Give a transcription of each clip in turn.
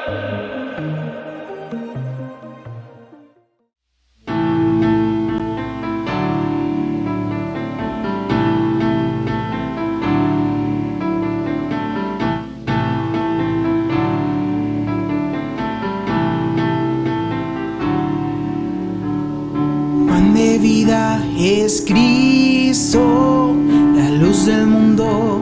Pan de vida es Cristo, la luz del mundo.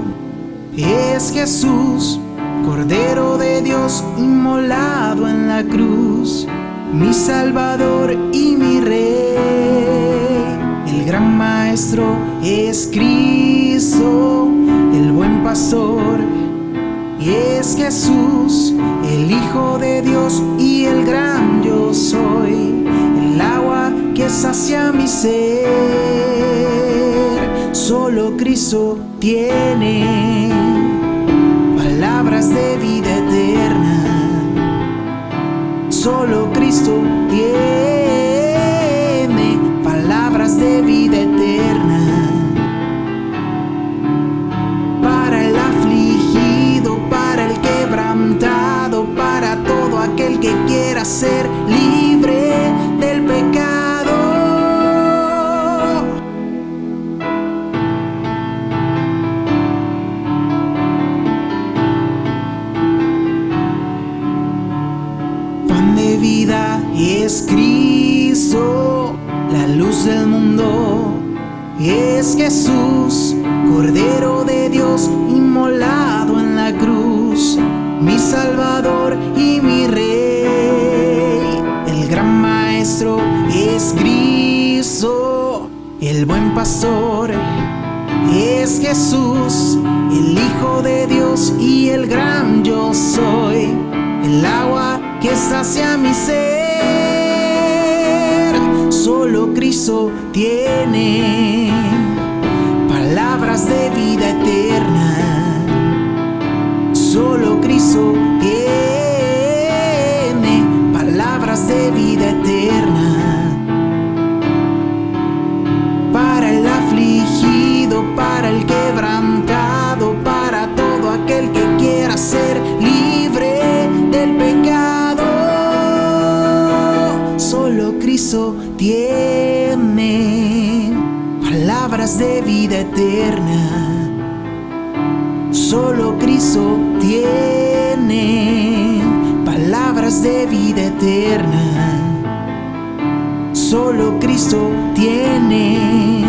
Es Jesús, Cordero de Dios, inmolado en la cruz, mi Salvador y mi Rey. El gran Maestro es Cristo, el buen Pastor. Y es Jesús, el Hijo de Dios y el gran yo soy, el agua que sacia mi ser. Solo Cristo tiene palabras de vida eterna. Solo Cristo tiene palabras de vida eterna. Para el afligido, para el quebrantado, para todo aquel que quiera ser libre del pecado. Pan de vida es Cristo, la luz del mundo. Es Jesús, Cordero de Dios, inmolado en la cruz, mi Salvador y mi Rey. El gran Maestro es Cristo, el buen Pastor. Es Jesús, el Hijo de Dios y el gran yo soy, el agua que sacia mi ser. Solo Cristo tiene palabras de vida eterna. Solo Cristo tiene palabras de vida eterna. Para el afligido, para el quebrantado, para todo aquel que quiera ser libre del pecado. Solo Cristo tiene palabras de vida eterna. Solo Cristo tiene palabras de vida eterna. Solo Cristo tiene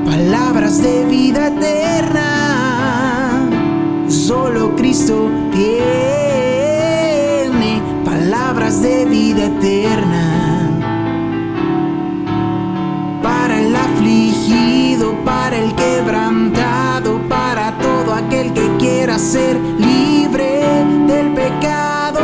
palabras de vida eterna. Solo Cristo tiene palabras de vida eterna. Para el afligido, para el quebrantado, para todo aquel que quiera ser libre del pecado.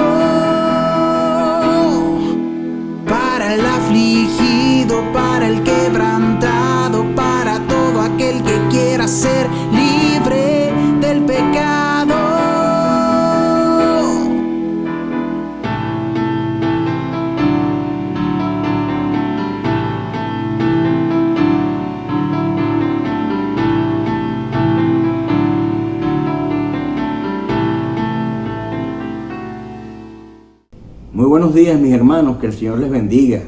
Para el afligido, para el quebrantado, para todo aquel que quiera ser libre del pecado. Muy buenos días, mis hermanos, que el Señor les bendiga.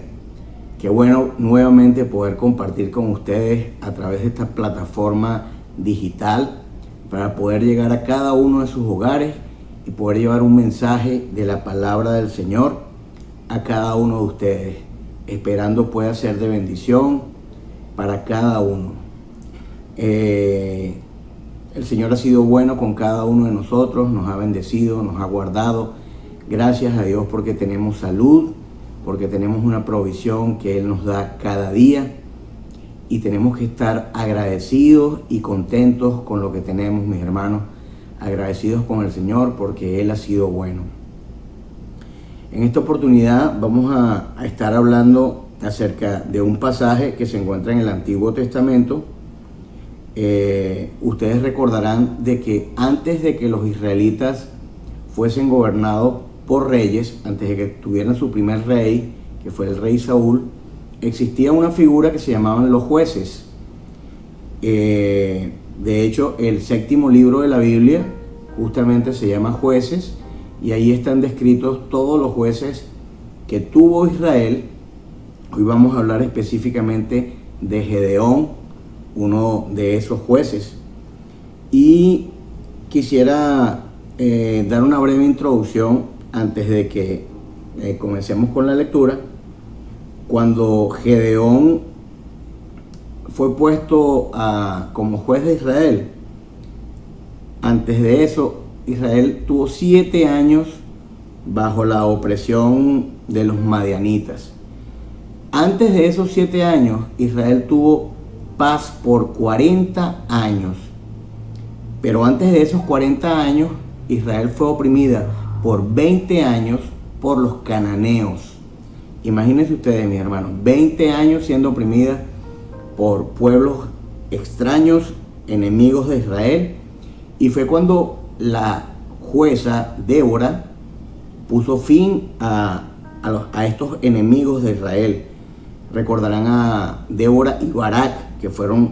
Qué bueno nuevamente poder compartir con ustedes a través de esta plataforma digital para poder llegar a cada uno de sus hogares y poder llevar un mensaje de la palabra del Señor a cada uno de ustedes, esperando pueda ser de bendición para cada uno. El Señor ha sido bueno con cada uno de nosotros, nos ha bendecido, nos ha guardado. Gracias a Dios porque tenemos salud, porque tenemos una provisión que Él nos da cada día y tenemos que estar agradecidos y contentos con lo que tenemos, mis hermanos, agradecidos con el Señor porque Él ha sido bueno. En esta oportunidad vamos a estar hablando acerca de un pasaje que se encuentra en el Antiguo Testamento. Ustedes recordarán de que antes de que los israelitas fuesen gobernados por reyes, antes de que tuvieran su primer rey, que fue el rey Saúl, existía una figura que se llamaban los jueces. De hecho, el séptimo libro de la Biblia justamente se llama Jueces, y ahí están descritos todos los jueces que tuvo Israel. Hoy vamos a hablar específicamente de Gedeón, uno de esos jueces. Y quisiera dar una breve introducción antes de que comencemos con la lectura. Cuando Gedeón fue puesto como juez de Israel, antes de eso Israel tuvo 7 años bajo la opresión de los madianitas. Antes de esos 7 años, Israel tuvo paz por 40 años. Pero antes de esos 40 años, Israel fue oprimida por 20 años por los cananeos. Imagínense ustedes, mis hermanos, 20 años siendo oprimida por pueblos extraños, enemigos de Israel. Y fue cuando la jueza Débora puso fin a estos enemigos de Israel. Recordarán a Débora y Barak, que fueron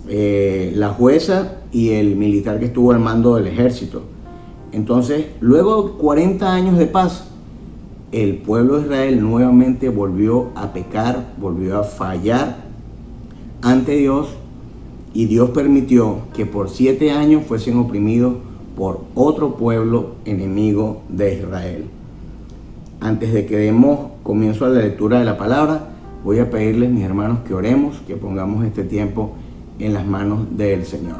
la jueza y el militar que estuvo al mando del ejército. Entonces, luego de 40 años de paz, el pueblo de Israel nuevamente volvió a pecar, volvió a fallar ante Dios, y Dios permitió que por 7 años fuesen oprimidos por otro pueblo enemigo de Israel. Antes de que demos comienzo a la lectura de la palabra, voy a pedirles, mis hermanos, que oremos, que pongamos este tiempo en las manos del Señor.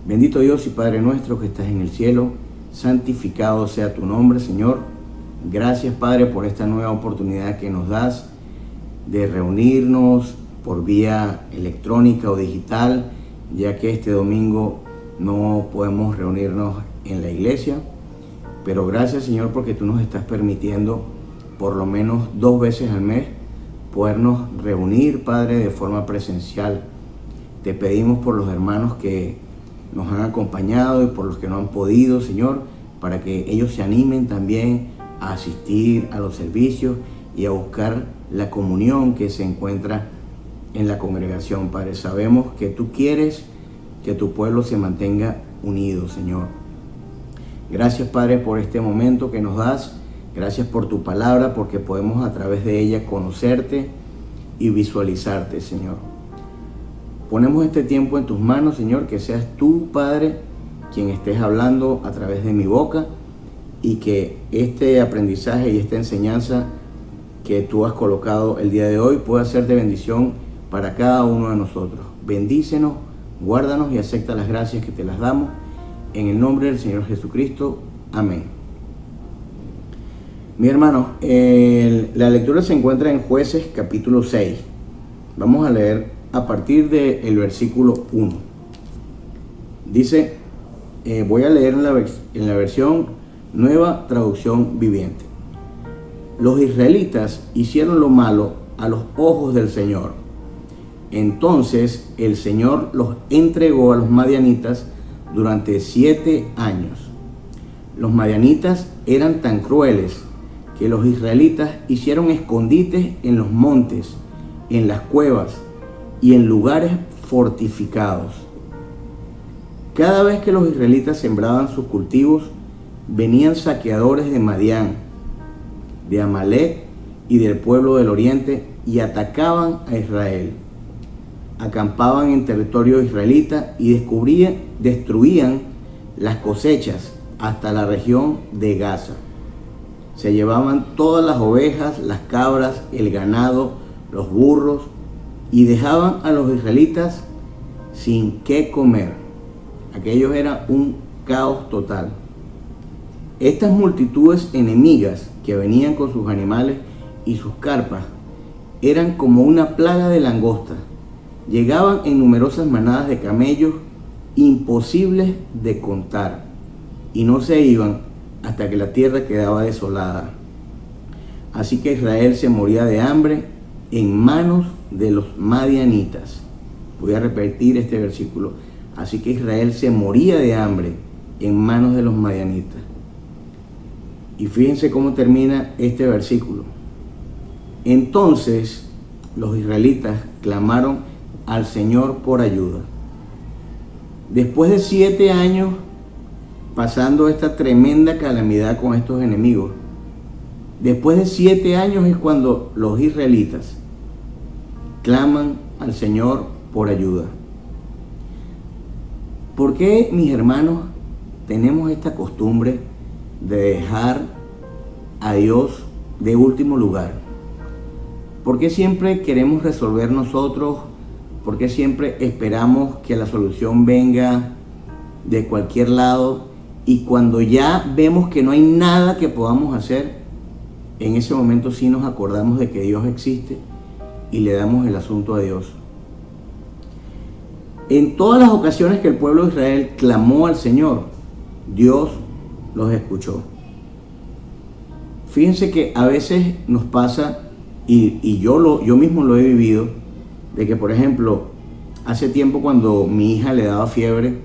Bendito Dios y Padre nuestro que estás en el cielo, santificado sea tu nombre, Señor. Gracias, Padre, por esta nueva oportunidad que nos das de reunirnos por vía electrónica o digital, ya que este domingo no podemos reunirnos en la iglesia. Pero gracias, Señor, porque tú nos estás permitiendo por lo menos 2 veces al mes podernos reunir, Padre, de forma presencial. Te pedimos por los hermanos que nos han acompañado y por los que no han podido, Señor, para que ellos se animen también a asistir a los servicios y a buscar la comunión que se encuentra en la congregación, Padre. Sabemos que tú quieres que tu pueblo se mantenga unido, Señor. Gracias, Padre, por este momento que nos das. Gracias por tu palabra, porque podemos a través de ella conocerte y visualizarte, Señor. Ponemos este tiempo en tus manos, Señor, que seas tú, Padre, quien estés hablando a través de mi boca, y que este aprendizaje y esta enseñanza que tú has colocado el día de hoy pueda ser de bendición para cada uno de nosotros. Bendícenos, guárdanos y acepta las gracias que te las damos. En el nombre del Señor Jesucristo. Amén. Mi hermano, la lectura se encuentra en Jueces capítulo 6. Vamos a leer a partir del versículo 1. Dice, voy a leer en la versión Nueva Traducción Viviente. Los israelitas hicieron lo malo a los ojos del Señor. Entonces el Señor los entregó a los madianitas durante 7 años. Los madianitas eran tan crueles que los israelitas hicieron escondites en los montes, en las cuevas y en lugares fortificados. Cada vez que los israelitas sembraban sus cultivos, venían saqueadores de Madián, de Amalek y del pueblo del oriente y atacaban a Israel. Acampaban en territorio israelita y destruían las cosechas hasta la región de Gaza. Se llevaban todas las ovejas, las cabras, el ganado, los burros, y dejaban a los israelitas sin qué comer. Aquello era un caos total. Estas multitudes enemigas que venían con sus animales y sus carpas eran como una plaga de langostas. Llegaban en numerosas manadas de camellos imposibles de contar, y no se iban hasta que la tierra quedaba desolada. Así que Israel se moría de hambre en manos de los madianitas. Voy a repetir este versículo. Así que Israel se moría de hambre en manos de los madianitas. Y fíjense cómo termina este versículo. Entonces los israelitas clamaron al Señor por ayuda. Después de 7 años pasando esta tremenda calamidad con estos enemigos. Después de 7 años es cuando los israelitas claman al Señor por ayuda. ¿Por qué, mis hermanos, tenemos esta costumbre de dejar a Dios de último lugar? ¿Por qué siempre queremos resolver nosotros? ¿Por qué siempre esperamos que la solución venga de cualquier lado? Y cuando ya vemos que no hay nada que podamos hacer, en ese momento sí nos acordamos de que Dios existe y le damos el asunto a Dios. En todas las ocasiones que el pueblo de Israel clamó al Señor, Dios los escuchó. Fíjense que a veces nos pasa, y yo mismo lo he vivido, de que, por ejemplo, hace tiempo cuando mi hija le daba fiebre,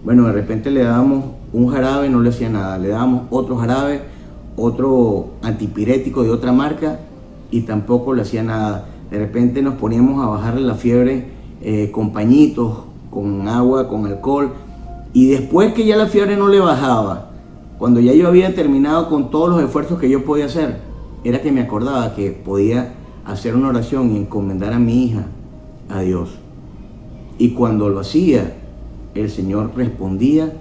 bueno, de repente le dábamos un jarabe, no le hacía nada, le dábamos otro jarabe, otro antipirético de otra marca, y tampoco le hacía nada. De repente nos poníamos a bajarle la fiebre con pañitos, con agua, con alcohol, y después que ya la fiebre no le bajaba, cuando ya yo había terminado con todos los esfuerzos que yo podía hacer, era que me acordaba que podía hacer una oración y encomendar a mi hija a Dios. Y cuando lo hacía, el Señor respondía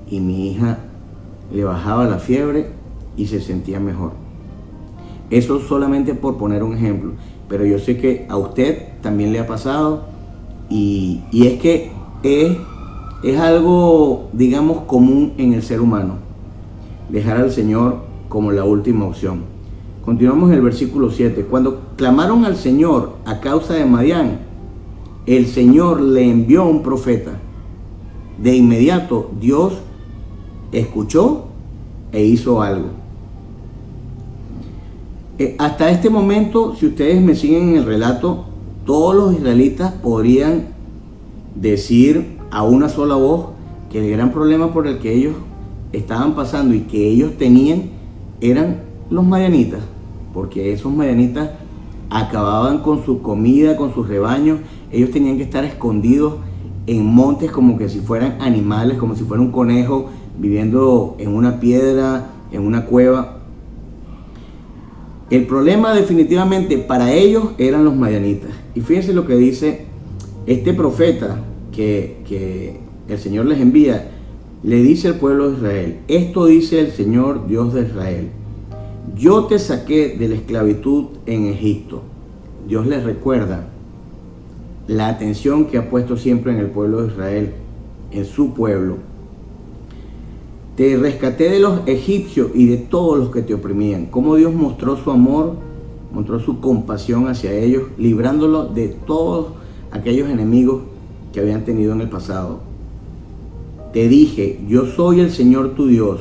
y mi hija le bajaba la fiebre y se sentía mejor. Eso solamente por poner un ejemplo, pero yo sé que a usted también le ha pasado y es que es algo, digamos, común en el ser humano, dejar al Señor como la última opción. Continuamos en el versículo 7. Cuando clamaron al Señor a causa de Madián, el Señor le envió un profeta. De inmediato Dios escuchó e hizo algo. Hasta este momento, si ustedes me siguen en el relato, todos los israelitas podrían decir a una sola voz que el gran problema por el que ellos estaban pasando y que ellos tenían eran los madianitas, porque esos madianitas acababan con su comida, con sus rebaños. Ellos tenían que estar escondidos en montes como que si fueran animales, como si fuera un conejo viviendo en una piedra, en una cueva. El problema definitivamente para ellos eran los madianitas. Y fíjense lo que dice este profeta que el Señor les envía. Le dice al pueblo de Israel: esto dice el Señor Dios de Israel: yo te saqué de la esclavitud en Egipto. Dios les recuerda la atención que ha puesto siempre en el pueblo de Israel, en su pueblo. Te rescaté de los egipcios y de todos los que te oprimían. Cómo Dios mostró su amor, mostró su compasión hacia ellos, librándolos de todos aquellos enemigos que habían tenido en el pasado. Te dije: yo soy el Señor tu Dios.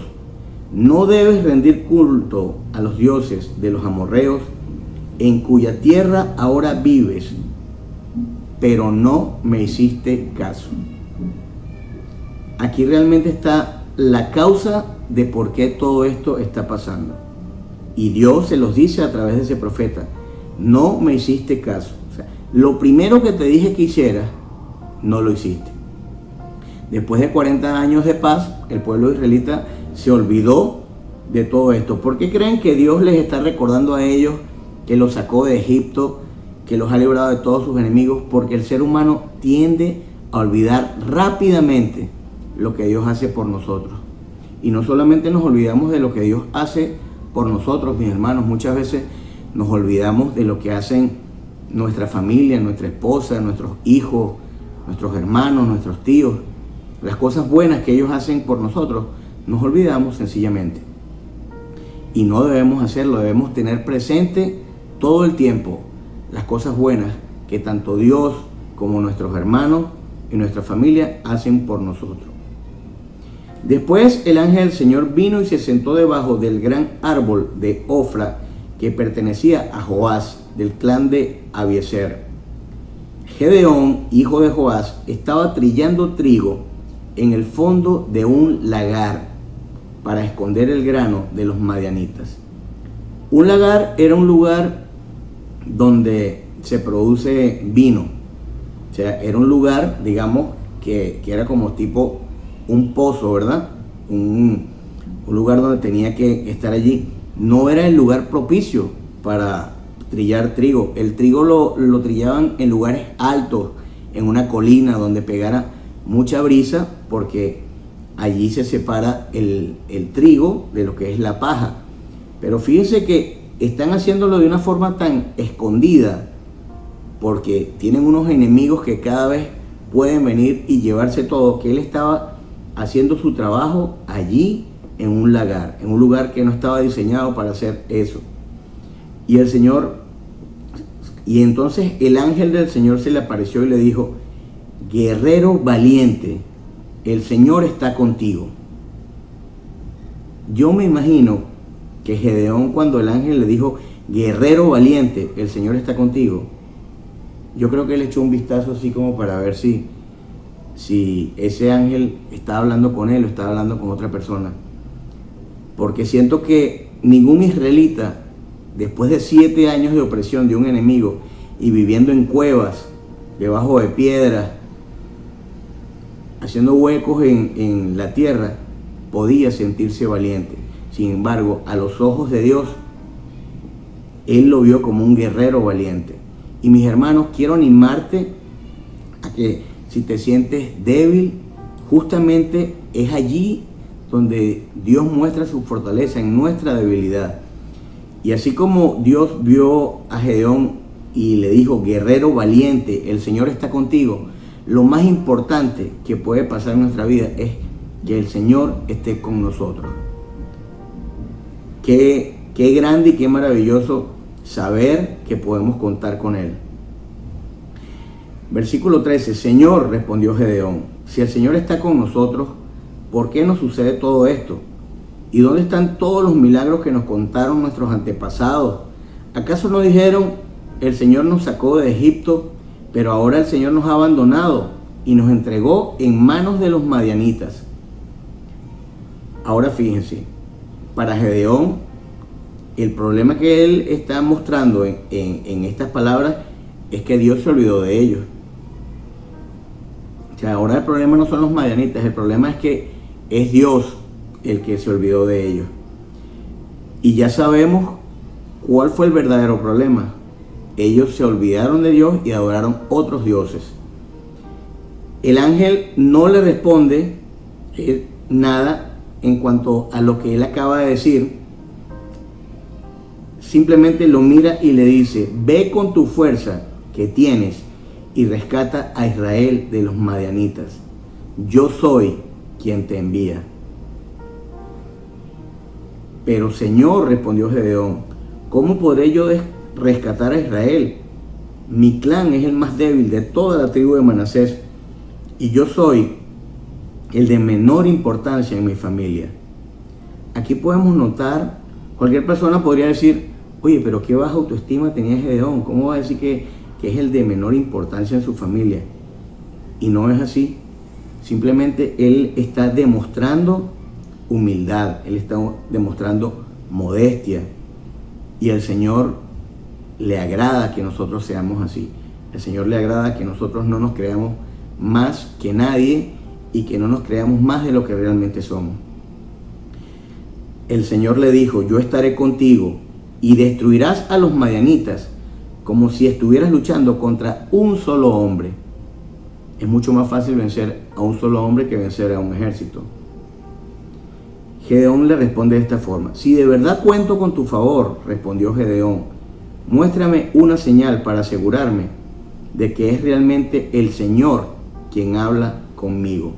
No debes rendir culto a los dioses de los amorreos, en cuya tierra ahora vives, pero no me hiciste caso. Aquí realmente está la causa de por qué todo esto está pasando. Y Dios se los dice a través de ese profeta: no me hiciste caso. O sea, lo primero que te dije que hicieras, no lo hiciste. Después de 40 años de paz, el pueblo israelita se olvidó de todo esto. ¿Por qué creen que Dios les está recordando a ellos que los sacó de Egipto, que los ha librado de todos sus enemigos? Porque el ser humano tiende a olvidar rápidamente lo que Dios hace por nosotros. Y no solamente nos olvidamos de lo que Dios hace por nosotros, mis hermanos, muchas veces nos olvidamos de lo que hacen nuestra familia, nuestra esposa, nuestros hijos, nuestros hermanos, nuestros tíos. Las cosas buenas que ellos hacen por nosotros, nos olvidamos sencillamente. Y no debemos hacerlo, debemos tener presente todo el tiempo las cosas buenas que tanto Dios como nuestros hermanos y nuestra familia hacen por nosotros. Después el ángel del Señor vino y se sentó debajo del gran árbol de Ofra que pertenecía a Joás, del clan de Abiezer. Gedeón, hijo de Joás, estaba trillando trigo en el fondo de un lagar para esconder el grano de los madianitas. Un lagar era un lugar donde se produce vino. O sea, era un lugar, digamos, que era como tipo un pozo, ¿verdad? un lugar donde tenía que estar allí. No era el lugar propicio para trillar trigo. El trigo lo trillaban en lugares altos, en una colina donde pegara mucha brisa, porque allí se separa el trigo de lo que es la paja. Pero fíjense que están haciéndolo de una forma tan escondida, porque tienen unos enemigos que cada vez pueden venir y llevarse todo, que él estaba haciendo su trabajo allí en un lagar, en un lugar que no estaba diseñado para hacer eso. Y entonces el ángel del Señor se le apareció y le dijo: guerrero valiente, el Señor está contigo. Yo me imagino que Gedeón, cuando el ángel le dijo: guerrero valiente, el Señor está contigo, yo creo que él echó un vistazo así como para ver si ese ángel estaba hablando con él o estaba hablando con otra persona. Porque siento que ningún israelita, después de 7 años de opresión de un enemigo y viviendo en cuevas, debajo de piedras, haciendo huecos en la tierra, podía sentirse valiente. Sin embargo, a los ojos de Dios, él lo vio como un guerrero valiente. Y mis hermanos, quiero animarte a que si te sientes débil, justamente es allí donde Dios muestra su fortaleza, en nuestra debilidad. Y así como Dios vio a Gedeón y le dijo: guerrero valiente, el Señor está contigo, lo más importante que puede pasar en nuestra vida es que el Señor esté con nosotros. Qué grande y qué maravilloso saber que podemos contar con Él. Versículo 13: Señor, respondió Gedeón, si el Señor está con nosotros, ¿por qué nos sucede todo esto? ¿Y dónde están todos los milagros que nos contaron nuestros antepasados? ¿Acaso no dijeron: el Señor nos sacó de Egipto, pero ahora el Señor nos ha abandonado y nos entregó en manos de los madianitas? Ahora fíjense, para Gedeón, el problema que él está mostrando en estas palabras es que Dios se olvidó de ellos. O sea, ahora el problema no son los madianitas, el problema es que es Dios el que se olvidó de ellos. Y ya sabemos cuál fue el verdadero problema. Ellos se olvidaron de Dios y adoraron otros dioses. El ángel no le responde nada en cuanto a lo que él acaba de decir. Simplemente lo mira y le dice: ve con tu fuerza que tienes y rescata a Israel de los madianitas. Yo soy quien te envía. Pero Señor, respondió Gedeón, ¿cómo podré yo rescatar a Israel? Mi clan es el más débil de toda la tribu de Manasés y yo soy el de menor importancia en mi familia. Aquí podemos notar, cualquier persona podría decir: oye, pero qué baja autoestima tenía Gedeón, ¿cómo va a decir que es el de menor importancia en su familia? Y no es así. Simplemente él está demostrando humildad, él está demostrando modestia, y al Señor le agrada que nosotros seamos así. Al Señor le agrada que nosotros no nos creamos más que nadie y que no nos creamos más de lo que realmente somos. El Señor le dijo: yo estaré contigo y destruirás a los madianitas como si estuvieras luchando contra un solo hombre. Es mucho más fácil vencer a un solo hombre que vencer a un ejército. Gedeón le responde de esta forma: si de verdad cuento con tu favor, respondió Gedeón, muéstrame una señal para asegurarme de que es realmente el Señor quien habla conmigo.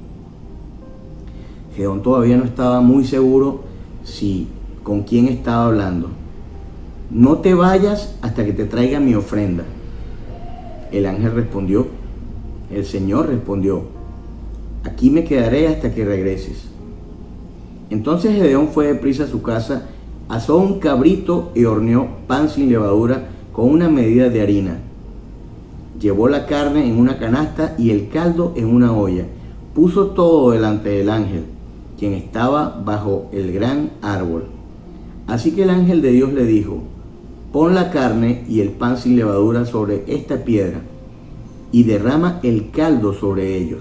Gedeón todavía no estaba muy seguro con quién estaba hablando. No te vayas hasta que te traiga mi ofrenda. El ángel respondió, el Señor respondió: aquí me quedaré hasta que regreses. Entonces Gedeón fue deprisa a su casa, asó un cabrito y horneó pan sin levadura con una medida de harina. Llevó la carne en una canasta y el caldo en una olla. Puso todo delante del ángel, quien estaba bajo el gran árbol. Así que el ángel de Dios le dijo: pon la carne y el pan sin levadura sobre esta piedra y derrama el caldo sobre ellos.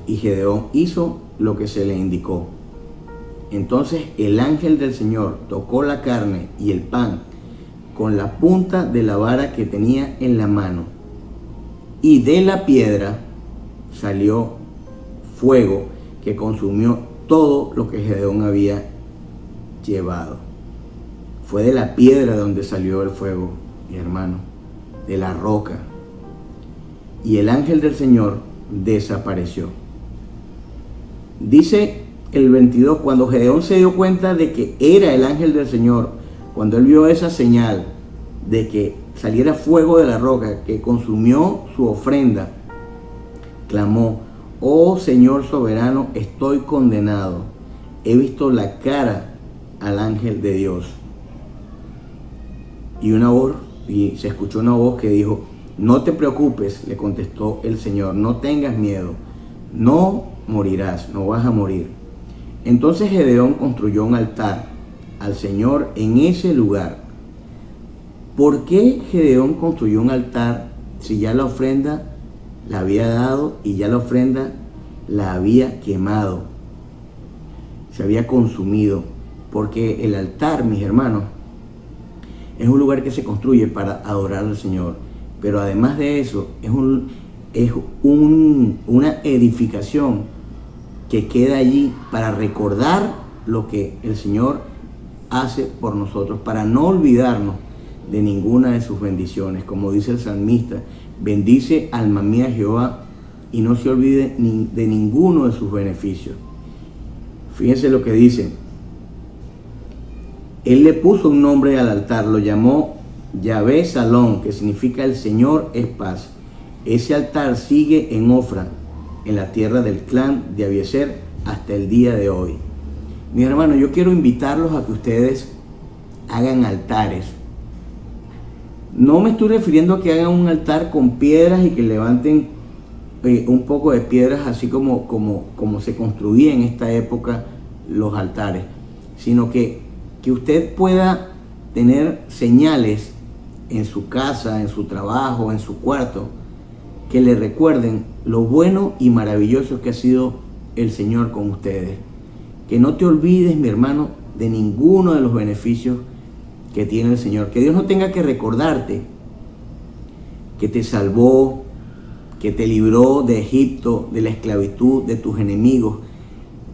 y Gedeón hizo lo que se le indicó. Entonces el ángel del Señor tocó la carne y el pan con la punta de la vara que tenía en la mano, y de la piedra salió fuego que consumió todo lo que Gedeón había llevado. Fue de la piedra donde salió el fuego, mi hermano, de la roca. Y el ángel del Señor desapareció. Dice el 22, cuando Gedeón se dio cuenta de que era el ángel del Señor, cuando él vio esa señal de que saliera fuego de la roca que consumió su ofrenda, clamó: oh Señor soberano, estoy condenado. He visto la cara al ángel de Dios. Y se escuchó una voz que dijo: no te preocupes, le contestó el Señor, no tengas miedo, no morirás, no vas a morir. Entonces Gedeón construyó un altar al Señor en ese lugar. ¿Por qué Gedeón construyó un altar si ya la ofrenda la había dado y ya la ofrenda la había quemado? Se había consumido. Porque el altar, mis hermanos, es un lugar que se construye para adorar al Señor. Pero además de eso, es una edificación que queda allí para recordar lo que el Señor hace por nosotros, para no olvidarnos de ninguna de sus bendiciones. Como dice el salmista: bendice alma mía Jehová y no se olvide de ninguno de sus beneficios. Fíjense lo que dice. Él le puso un nombre al altar, lo llamó Yahvé Salón, que significa el Señor es paz. Ese altar sigue en Ofra, en la tierra del clan de Abiezer, hasta el día de hoy. Mis hermanos, yo quiero invitarlos a que ustedes hagan altares. No me estoy refiriendo a que hagan un altar con piedras y que levanten un poco de piedras, así como se construía en esta época los altares, sino que usted pueda tener señales en su casa, en su trabajo, en su cuarto, que le recuerden lo bueno y maravilloso que ha sido el Señor con ustedes. Que no te olvides, mi hermano, de ninguno de los beneficios que tiene el Señor. Que Dios no tenga que recordarte que te salvó, que te libró de Egipto, de la esclavitud, de tus enemigos.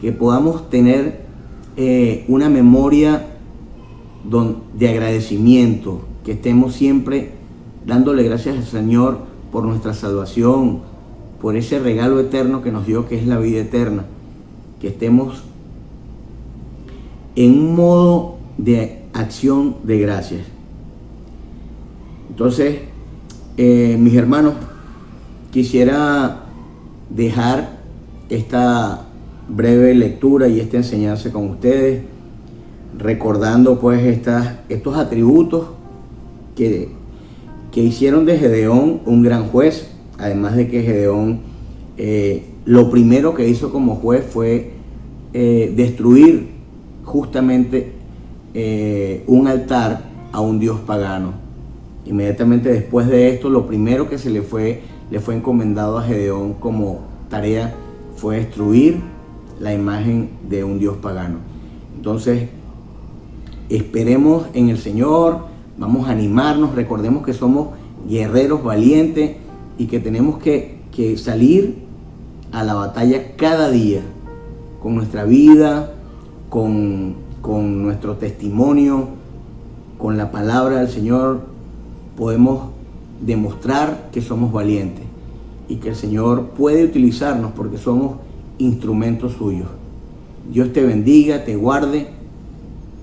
Que podamos tener una memoria de agradecimiento, que estemos siempre dándole gracias al Señor por nuestra salvación, por ese regalo eterno que nos dio, que es la vida eterna. Que estemos en un modo de acción de gracias. Entonces, mis hermanos, quisiera dejar esta breve lectura y esta enseñanza con ustedes, recordando pues estos atributos que hicieron de Gedeón un gran juez. Además de que Gedeón lo primero que hizo como juez fue destruir justamente un altar a un dios pagano. Inmediatamente después de esto, lo primero que le fue encomendado a Gedeón como tarea fue destruir la imagen de un dios pagano. Entonces, esperemos en el Señor, vamos a animarnos, recordemos que somos guerreros valientes y que tenemos que salir a la batalla cada día, con nuestra vida, con nuestro testimonio, con la palabra del Señor. Podemos demostrar que somos valientes y que el Señor puede utilizarnos porque somos instrumentos suyos. Dios te bendiga, te guarde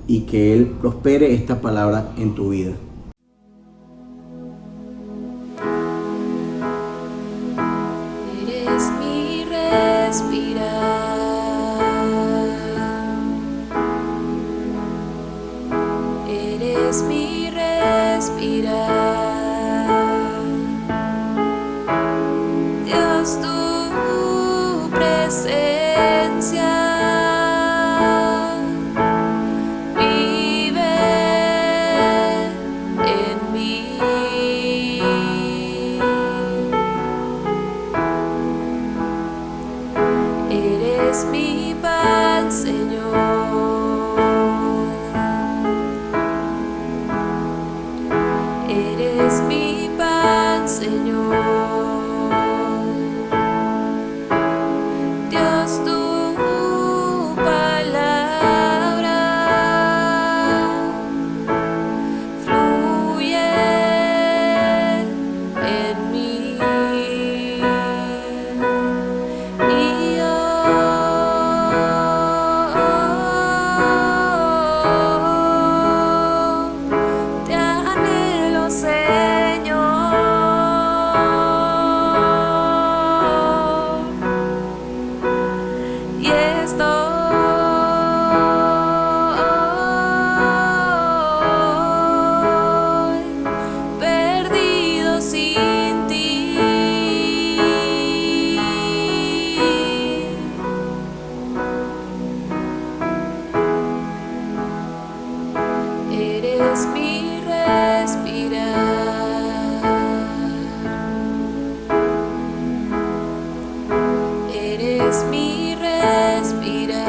y que Él prospere esta palabra en tu vida. Eres mi respirar, eres mi respirar. Dios, tu presencia vive en mí. Eres mi respirar. Eres mi respirar.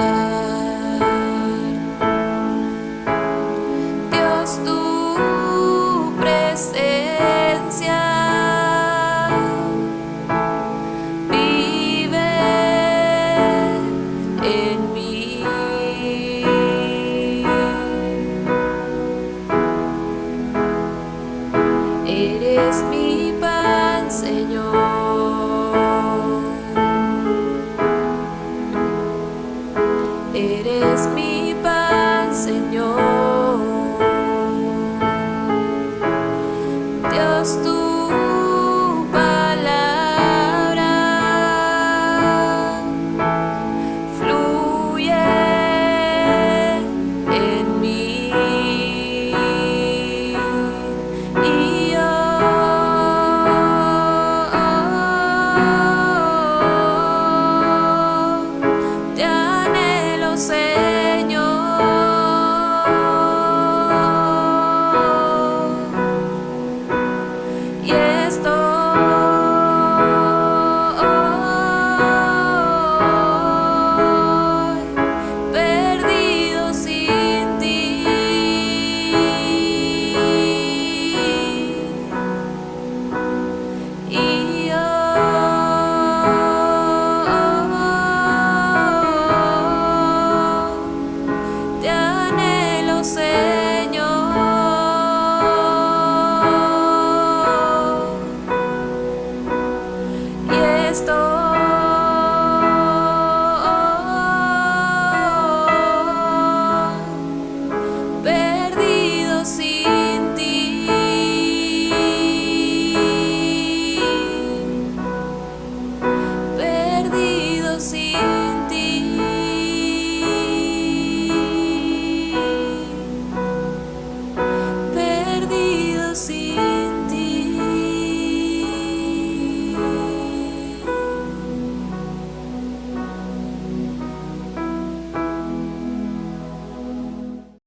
Dios, tu presencia vive en mí. Eres mi pan, Señor. Eres mi pan, Señor. Dios, tu palabra fluye en mí. Y yo te anhelo, Señor.